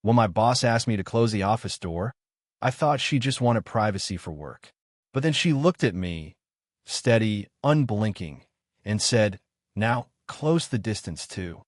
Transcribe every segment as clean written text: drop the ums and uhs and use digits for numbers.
When my boss asked me to close the office door, I thought she just wanted privacy for work. But then she looked at me, steady, unblinking, and said, "Now, close the distance too."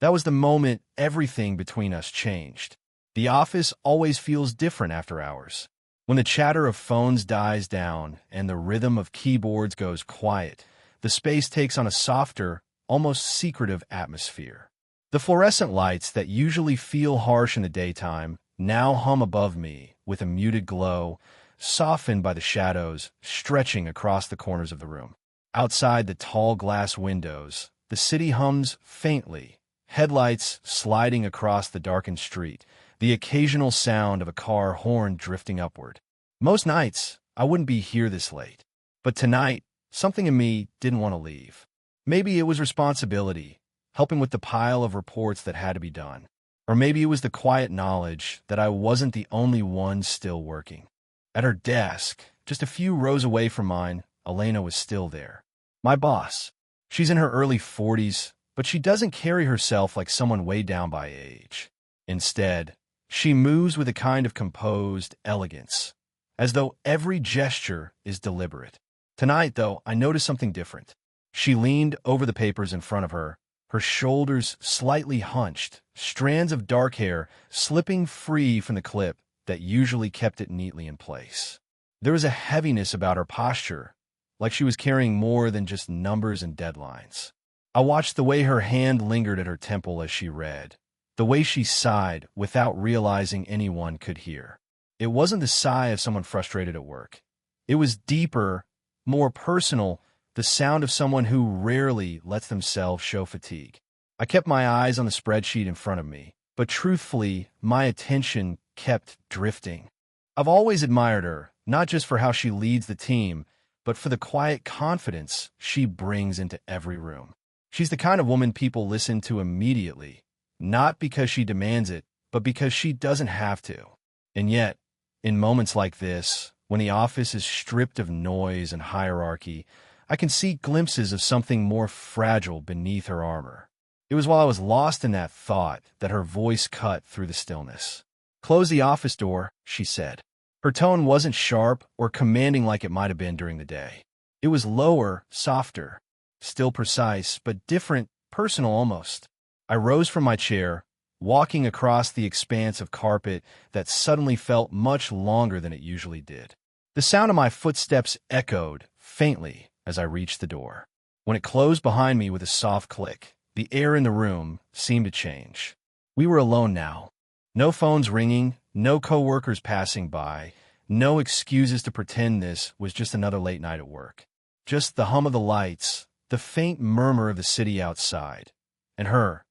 That was the moment everything between us changed. The office always feels different after hours. When the chatter of phones dies down and the rhythm of keyboards goes quiet, the space takes on a softer, almost secretive atmosphere. The fluorescent lights that usually feel harsh in the daytime now hum above me with a muted glow, softened by the shadows stretching across the corners of the room. Outside the tall glass windows, the city hums faintly, headlights sliding across the darkened street, the occasional sound of a car horn drifting upward. Most nights, I wouldn't be here this late. But tonight, something in me didn't want to leave. Maybe it was responsibility, helping with the pile of reports that had to be done. Or maybe it was the quiet knowledge that I wasn't the only one still working. At her desk, just a few rows away from mine, Elena was still there. My boss. She's in her early 40s, but she doesn't carry herself like someone weighed down by age. Instead, she moves with a kind of composed elegance, as though every gesture is deliberate. Tonight, though, I noticed something different. She leaned over the papers in front of her, her shoulders slightly hunched, strands of dark hair slipping free from the clip that usually kept it neatly in place. There was a heaviness about her posture, like she was carrying more than just numbers and deadlines. I watched the way her hand lingered at her temple as she read, the way she sighed without realizing anyone could hear. It wasn't the sigh of someone frustrated at work. It was deeper, more personal, the sound of someone who rarely lets themselves show fatigue. I kept my eyes on the spreadsheet in front of me, but truthfully, my attention kept drifting. I've always admired her, not just for how she leads the team, but for the quiet confidence she brings into every room. She's the kind of woman people listen to immediately, not because she demands it, but because she doesn't have to. And yet, in moments like this, when the office is stripped of noise and hierarchy, I can see glimpses of something more fragile beneath her armor. It was while I was lost in that thought that her voice cut through the stillness. "Close the office door," she said. Her tone wasn't sharp or commanding like it might have been during the day. It was lower, softer, still precise, but different, personal almost. I rose from my chair, walking across the expanse of carpet that suddenly felt much longer than it usually did. The sound of my footsteps echoed faintly as I reached the door. When it closed behind me with a soft click, the air in the room seemed to change. We were alone now. No phones ringing, no coworkers passing by, no excuses to pretend this was just another late night at work. Just the hum of the lights, the faint murmur of the city outside, and her,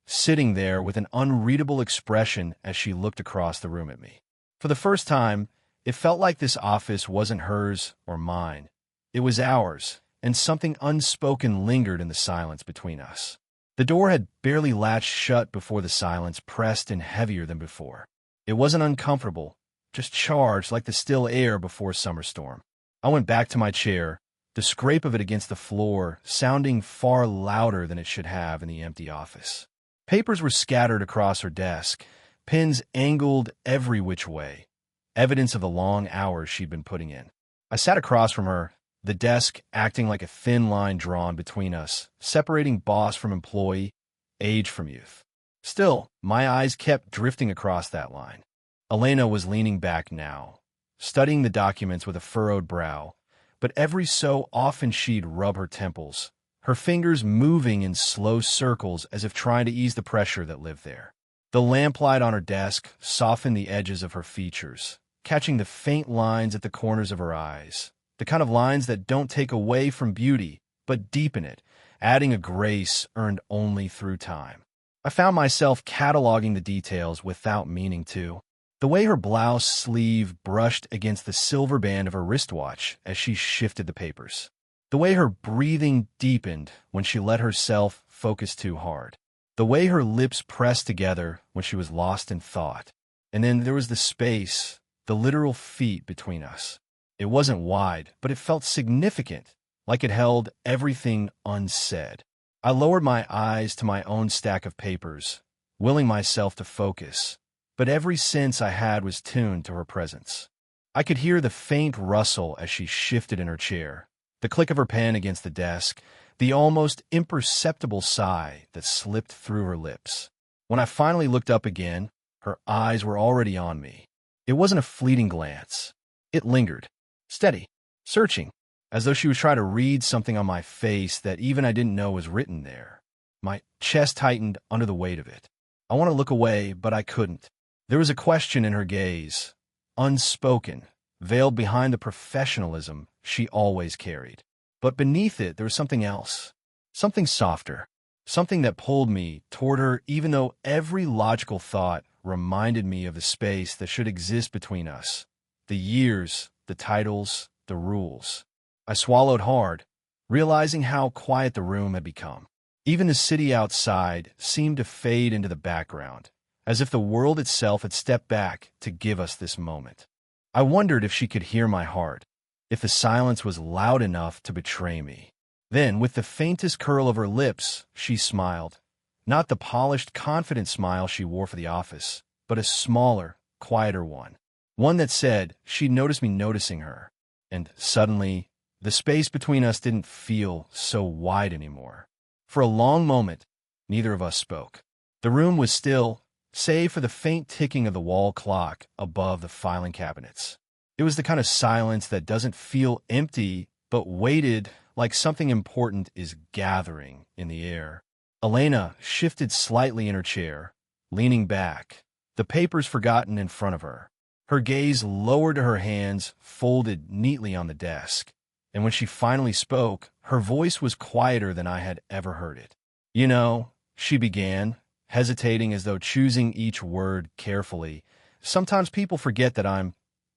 sitting there with an unreadable expression as she looked across the room at me. For the first time, it felt like this office wasn't hers or mine. It was ours, and something unspoken lingered in the silence between us. The door had barely latched shut before the silence pressed in heavier than before. It wasn't uncomfortable, just charged like the still air before a summer storm. I went back to my chair, the scrape of it against the floor sounding far louder than it should have in the empty office. Papers were scattered across her desk, pens angled every which way, evidence of the long hours she'd been putting in. I sat across from her, the desk acting like a thin line drawn between us, separating boss from employee, age from youth. Still, my eyes kept drifting across that line. Elena was leaning back now, studying the documents with a furrowed brow, but every so often she'd rub her temples, her fingers moving in slow circles as if trying to ease the pressure that lived there. The lamplight on her desk softened the edges of her features, catching the faint lines at the corners of her eyes, the kind of lines that don't take away from beauty, but deepen it, adding a grace earned only through time. I found myself cataloging the details without meaning to. The way her blouse sleeve brushed against the silver band of her wristwatch as she shifted the papers. The way her breathing deepened when she let herself focus too hard. The way her lips pressed together when she was lost in thought. And then there was the space, the literal feet between us. It wasn't wide, but it felt significant, like it held everything unsaid. I lowered my eyes to my own stack of papers, willing myself to focus, but every sense I had was tuned to her presence. I could hear the faint rustle as she shifted in her chair, the click of her pen against the desk, the almost imperceptible sigh that slipped through her lips. When I finally looked up again, her eyes were already on me. It wasn't a fleeting glance. It lingered, steady, searching, as though she was trying to read something on my face that even I didn't know was written there. My chest tightened under the weight of it. I wanted to look away, but I couldn't. There was a question in her gaze, unspoken, veiled behind the professionalism she always carried. But beneath it, there was something else, something softer, something that pulled me toward her even though every logical thought reminded me of the space that should exist between us, the years, the titles, the rules. I swallowed hard, realizing how quiet the room had become. Even the city outside seemed to fade into the background, as if the world itself had stepped back to give us this moment. I wondered if she could hear my heart, if the silence was loud enough to betray me. Then, with the faintest curl of her lips, she smiled. Not the polished, confident smile she wore for the office, but a smaller, quieter one. One that said she'd noticed me noticing her. And suddenly, the space between us didn't feel so wide anymore. For a long moment, neither of us spoke. The room was still, save for the faint ticking of the wall clock above the filing cabinets. It was the kind of silence that doesn't feel empty, but weighted like something important is gathering in the air. Elena shifted slightly in her chair, leaning back, the papers forgotten in front of her. Her gaze lowered to her hands folded neatly on the desk, and when she finally spoke, her voice was quieter than I had ever heard it. "You know," she began, hesitating as though choosing each word carefully, "sometimes people forget that I'm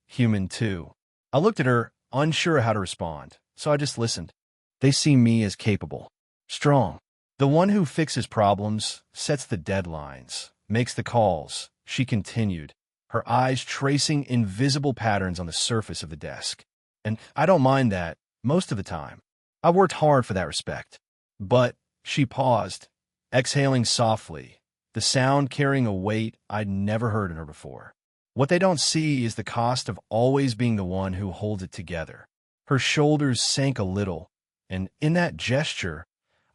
human too." I looked at her, unsure how to respond, so I just listened. "They see me as capable, strong, the one who fixes problems, sets the deadlines, makes the calls," she continued, her eyes tracing invisible patterns on the surface of the desk. "And I don't mind that, most of the time. I worked hard for that respect." But she paused, exhaling softly, the sound carrying a weight I'd never heard in her before. "What they don't see is the cost of always being the one who holds it together." Her shoulders sank a little, and in that gesture,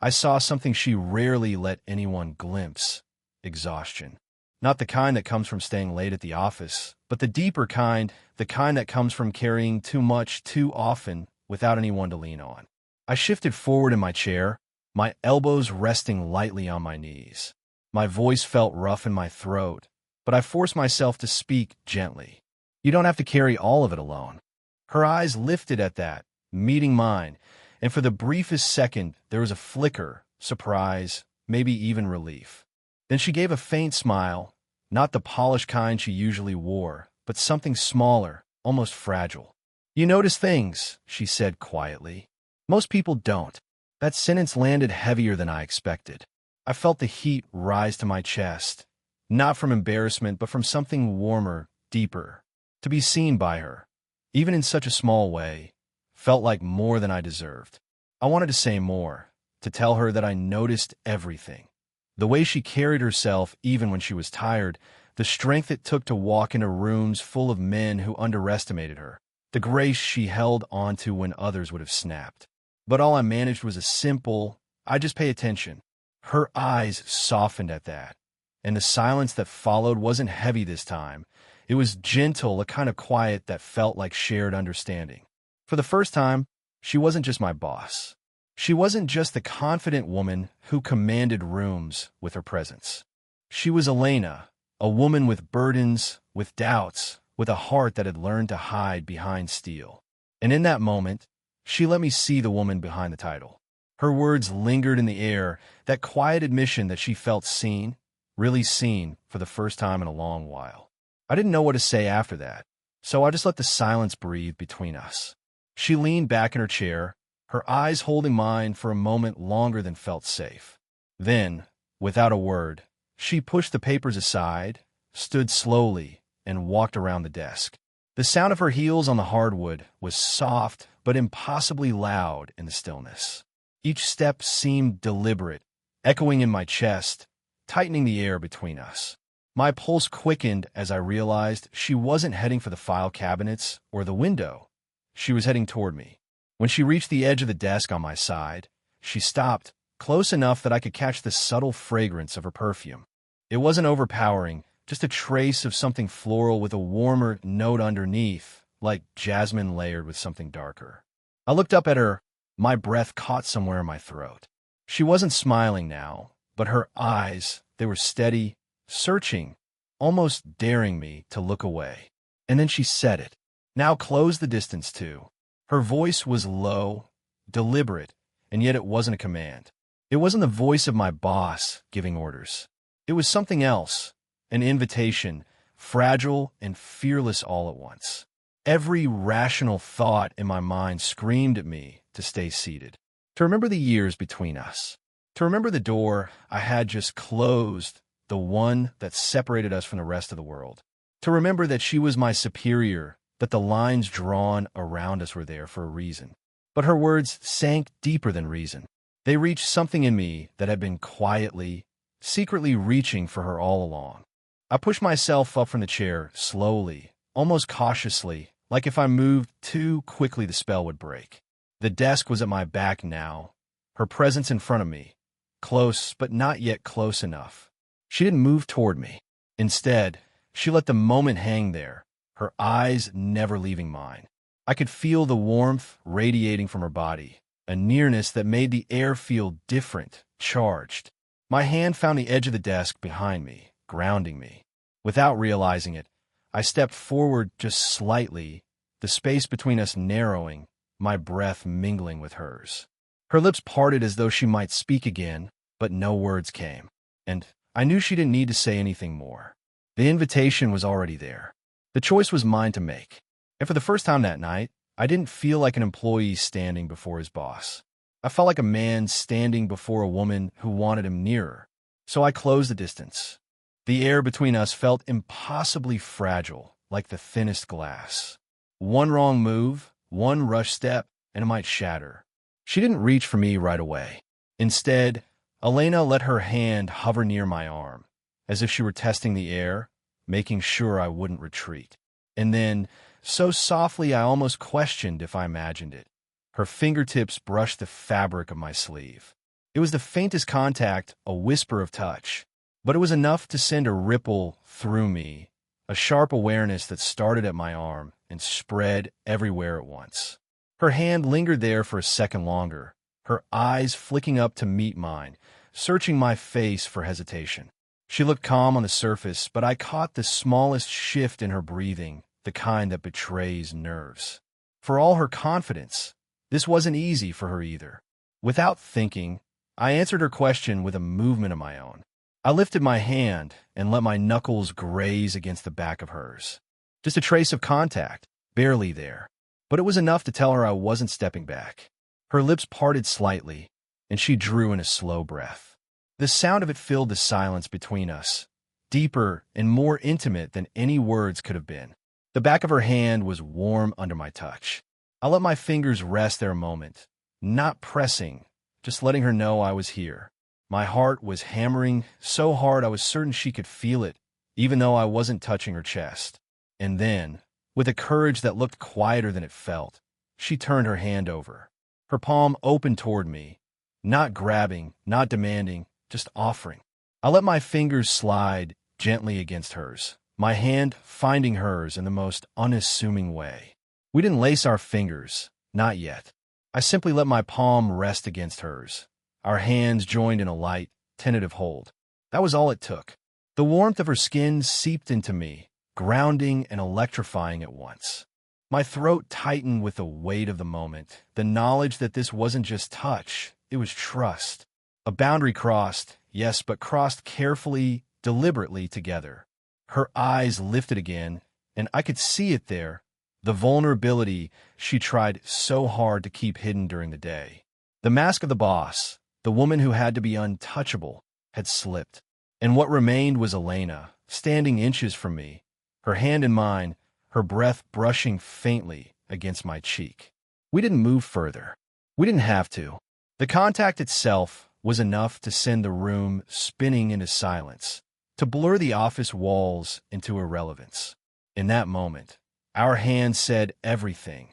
I saw something she rarely let anyone glimpse: exhaustion. Not the kind that comes from staying late at the office, but the deeper kind, the kind that comes from carrying too much too often without anyone to lean on. I shifted forward in my chair, my elbows resting lightly on my knees. My voice felt rough in my throat, but I forced myself to speak gently. "You don't have to carry all of it alone." Her eyes lifted at that, meeting mine, and for the briefest second there was a flicker, surprise, maybe even relief. Then she gave a faint smile, not the polished kind she usually wore, but something smaller, almost fragile. "You notice things," she said quietly. "Most people don't." That sentence landed heavier than I expected. I felt the heat rise to my chest, not from embarrassment, but from something warmer, deeper. To be seen by her, even in such a small way, felt like more than I deserved. I wanted to say more, to tell her that I noticed everything. The way she carried herself even when she was tired, the strength it took to walk into rooms full of men who underestimated her, the grace she held onto when others would have snapped. But all I managed was a simple, "I just pay attention." Her eyes softened at that, and the silence that followed wasn't heavy this time. It was gentle, a kind of quiet that felt like shared understanding. For the first time, she wasn't just my boss. She wasn't just the confident woman who commanded rooms with her presence. She was Elena, a woman with burdens, with doubts, with a heart that had learned to hide behind steel. And in that moment, she let me see the woman behind the title. Her words lingered in the air, that quiet admission that she felt seen, really seen, for the first time in a long while. I didn't know what to say after that, so I just let the silence breathe between us. She leaned back in her chair, her eyes holding mine for a moment longer than felt safe. Then, without a word, she pushed the papers aside, stood slowly, and walked around the desk. The sound of her heels on the hardwood was soft but impossibly loud in the stillness. Each step seemed deliberate, echoing in my chest, tightening the air between us. My pulse quickened as I realized she wasn't heading for the file cabinets or the window. She was heading toward me. When she reached the edge of the desk on my side, she stopped, close enough that I could catch the subtle fragrance of her perfume. It wasn't overpowering, just a trace of something floral with a warmer note underneath, like jasmine layered with something darker. I looked up at her, my breath caught somewhere in my throat. She wasn't smiling now, but her eyes, they were steady, searching, almost daring me to look away. And then she said it. Now close the distance too. Her voice was low, deliberate, and yet it wasn't a command. It wasn't the voice of my boss giving orders. It was something else, an invitation, fragile and fearless all at once. Every rational thought in my mind screamed at me to stay seated, to remember the years between us, to remember the door I had just closed, the one that separated us from the rest of the world, to remember that she was my superior, that the lines drawn around us were there for a reason. But her words sank deeper than reason. They reached something in me that had been quietly, secretly reaching for her all along. I pushed myself up from the chair, slowly, almost cautiously, like if I moved too quickly the spell would break. The desk was at my back now, her presence in front of me, close but not yet close enough. She didn't move toward me. Instead, she let the moment hang there, her eyes never leaving mine. I could feel the warmth radiating from her body, a nearness that made the air feel different, charged. My hand found the edge of the desk behind me, grounding me. Without realizing it, I stepped forward just slightly, the space between us narrowing, my breath mingling with hers. Her lips parted as though she might speak again, but no words came. And I knew she didn't need to say anything more. The invitation was already there. The choice was mine to make. And for the first time that night, I didn't feel like an employee standing before his boss. I felt like a man standing before a woman who wanted him nearer. So I closed the distance. The air between us felt impossibly fragile, like the thinnest glass. One wrong move, one rush step, and it might shatter. She didn't reach for me right away. Instead, Elena let her hand hover near my arm, as if she were testing the air, making sure I wouldn't retreat. And then, so softly I almost questioned if I imagined it, her fingertips brushed the fabric of my sleeve. It was the faintest contact, a whisper of touch, but it was enough to send a ripple through me, a sharp awareness that started at my arm and spread everywhere at once. Her hand lingered there for a second longer, her eyes flicking up to meet mine, searching my face for hesitation. She looked calm on the surface, but I caught the smallest shift in her breathing, the kind that betrays nerves. For all her confidence, this wasn't easy for her either. Without thinking, I answered her question with a movement of my own. I lifted my hand and let my knuckles graze against the back of hers. Just a trace of contact, barely there. But it was enough to tell her I wasn't stepping back. Her lips parted slightly, and she drew in a slow breath. The sound of it filled the silence between us, deeper and more intimate than any words could have been. The back of her hand was warm under my touch. I let my fingers rest there a moment, not pressing, just letting her know I was here. My heart was hammering so hard I was certain she could feel it, even though I wasn't touching her chest. And then, with a courage that looked quieter than it felt, she turned her hand over. Her palm opened toward me, not grabbing, not demanding, just offering. I let my fingers slide gently against hers, my hand finding hers in the most unassuming way. We didn't lace our fingers, not yet. I simply let my palm rest against hers. Our hands joined in a light, tentative hold. That was all it took. The warmth of her skin seeped into me, grounding and electrifying at once. My throat tightened with the weight of the moment, the knowledge that this wasn't just touch, it was trust. A boundary crossed, yes, but crossed carefully, deliberately together. Her eyes lifted again, and I could see it there, the vulnerability she tried so hard to keep hidden during the day. The mask of the boss, the woman who had to be untouchable, had slipped, and what remained was Elena, standing inches from me, her hand in mine, her breath brushing faintly against my cheek. We didn't move further. We didn't have to. The contact itself was enough to send the room spinning into silence, to blur the office walls into irrelevance. In that moment, our hands said everything,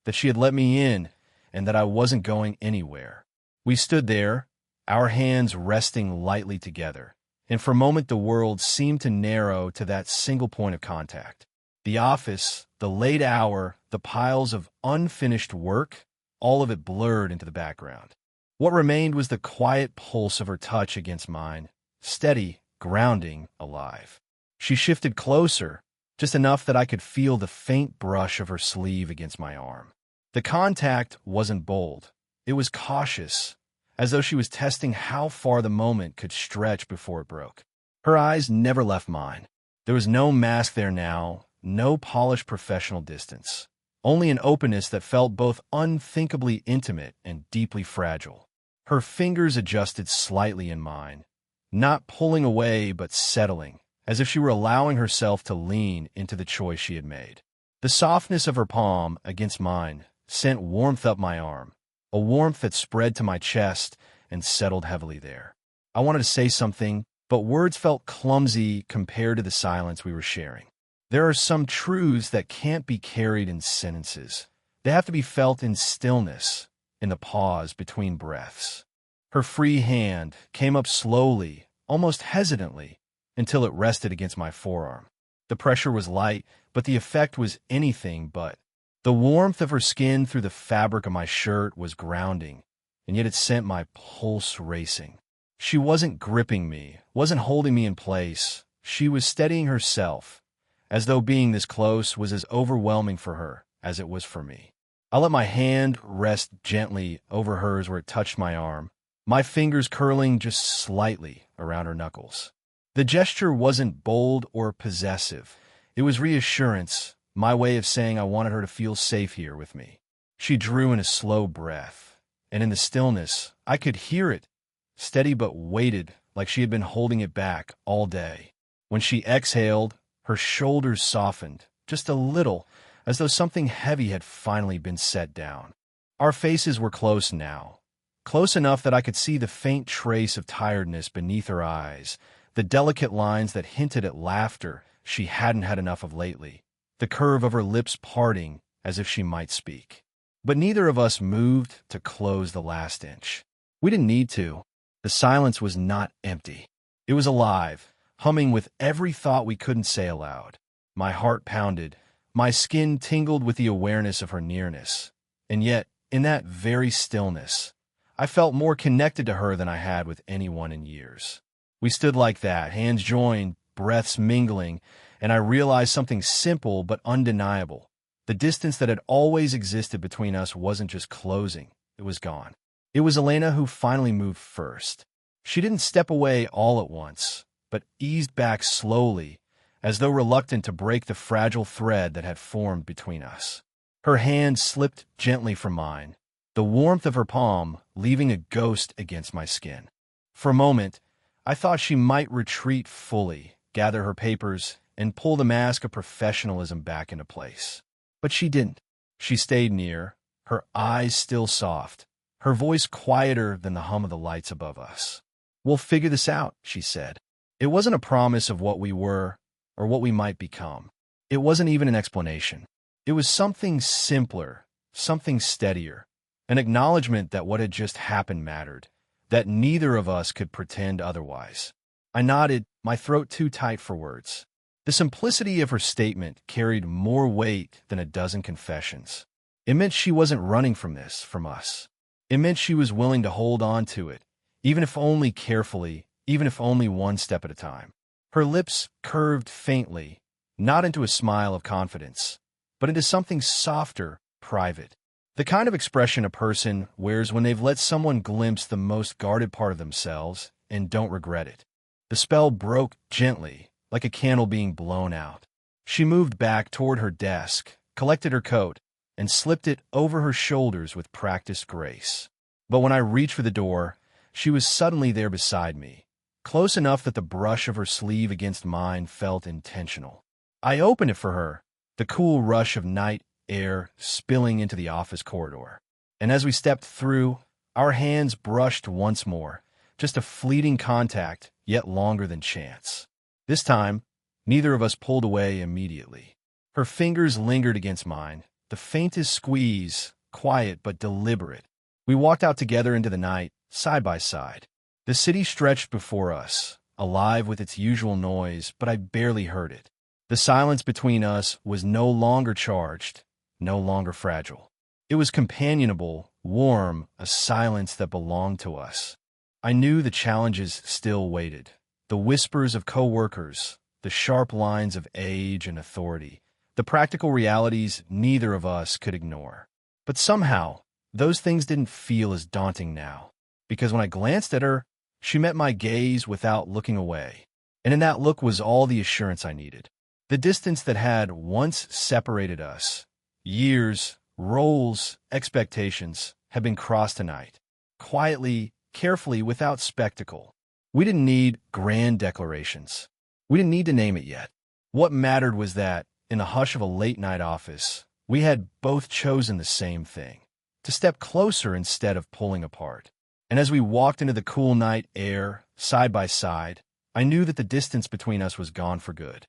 that she had let me in and that I wasn't going anywhere. We stood there, our hands resting lightly together, and for a moment the world seemed to narrow to that single point of contact. The office, the late hour, the piles of unfinished work, all of it blurred into the background. What remained was the quiet pulse of her touch against mine, steady, grounding, alive. She shifted closer, just enough that I could feel the faint brush of her sleeve against my arm. The contact wasn't bold. It was cautious, as though she was testing how far the moment could stretch before it broke. Her eyes never left mine. There was no mask there now, no polished professional distance, only an openness that felt both unthinkably intimate and deeply fragile. Her fingers adjusted slightly in mine, not pulling away but settling, as if she were allowing herself to lean into the choice she had made. The softness of her palm against mine sent warmth up my arm, a warmth that spread to my chest and settled heavily there. I wanted to say something, but words felt clumsy compared to the silence we were sharing. There are some truths that can't be carried in sentences. They have to be felt in stillness, in the pause between breaths. Her free hand came up slowly, almost hesitantly, until it rested against my forearm. The pressure was light, but the effect was anything but. The warmth of her skin through the fabric of my shirt was grounding, and yet it sent my pulse racing. She wasn't gripping me, wasn't holding me in place. She was steadying herself, as though being this close was as overwhelming for her as it was for me. I let my hand rest gently over hers where it touched my arm, my fingers curling just slightly around her knuckles. The gesture wasn't bold or possessive. It was reassurance, my way of saying I wanted her to feel safe here with me. She drew in a slow breath, and in the stillness, I could hear it, steady but weighted, like she had been holding it back all day. When she exhaled, her shoulders softened, just a little, as though something heavy had finally been set down. Our faces were close now, close enough that I could see the faint trace of tiredness beneath her eyes, the delicate lines that hinted at laughter she hadn't had enough of lately, the curve of her lips parting as if she might speak. But neither of us moved to close the last inch. We didn't need to. The silence was not empty. It was alive, humming with every thought we couldn't say aloud. My heart pounded, my skin tingled with the awareness of her nearness. And yet, in that very stillness, I felt more connected to her than I had with anyone in years. We stood like that, hands joined, breaths mingling, and I realized something simple but undeniable. The distance that had always existed between us wasn't just closing, it was gone. It was Elena who finally moved first. She didn't step away all at once, but eased back slowly, as though reluctant to break the fragile thread that had formed between us. Her hand slipped gently from mine, the warmth of her palm leaving a ghost against my skin. For a moment, I thought she might retreat fully, gather her papers, and pull the mask of professionalism back into place. But she didn't. She stayed near, her eyes still soft, her voice quieter than the hum of the lights above us. "We'll figure this out," she said. It wasn't a promise of what we were or what we might become. It wasn't even an explanation. It was something simpler, something steadier, an acknowledgement that what had just happened mattered, that neither of us could pretend otherwise. I nodded, my throat too tight for words. The simplicity of her statement carried more weight than a dozen confessions. It meant she wasn't running from this, from us. It meant she was willing to hold on to it, even if only carefully, even if only one step at a time. Her lips curved faintly, not into a smile of confidence, but into something softer, private. The kind of expression a person wears when they've let someone glimpse the most guarded part of themselves and don't regret it. The spell broke gently, like a candle being blown out. She moved back toward her desk, collected her coat, and slipped it over her shoulders with practiced grace. But when I reached for the door, she was suddenly there beside me, close enough that the brush of her sleeve against mine felt intentional. I opened it for her, the cool rush of night air spilling into the office corridor. And as we stepped through, our hands brushed once more, just a fleeting contact, yet longer than chance. This time, neither of us pulled away immediately. Her fingers lingered against mine, the faintest squeeze, quiet but deliberate. We walked out together into the night, side by side. The city stretched before us, alive with its usual noise, but I barely heard it. The silence between us was no longer charged, no longer fragile. It was companionable, warm, a silence that belonged to us. I knew the challenges still waited. The whispers of coworkers, the sharp lines of age and authority, the practical realities neither of us could ignore. But somehow, those things didn't feel as daunting now, because when I glanced at her, she met my gaze without looking away, and in that look was all the assurance I needed. The distance that had once separated us, years, roles, expectations, had been crossed tonight, quietly, carefully, without spectacle. We didn't need grand declarations. We didn't need to name it yet. What mattered was that, in the hush of a late-night office, we had both chosen the same thing, to step closer instead of pulling apart. And as we walked into the cool night air, side by side, I knew that the distance between us was gone for good.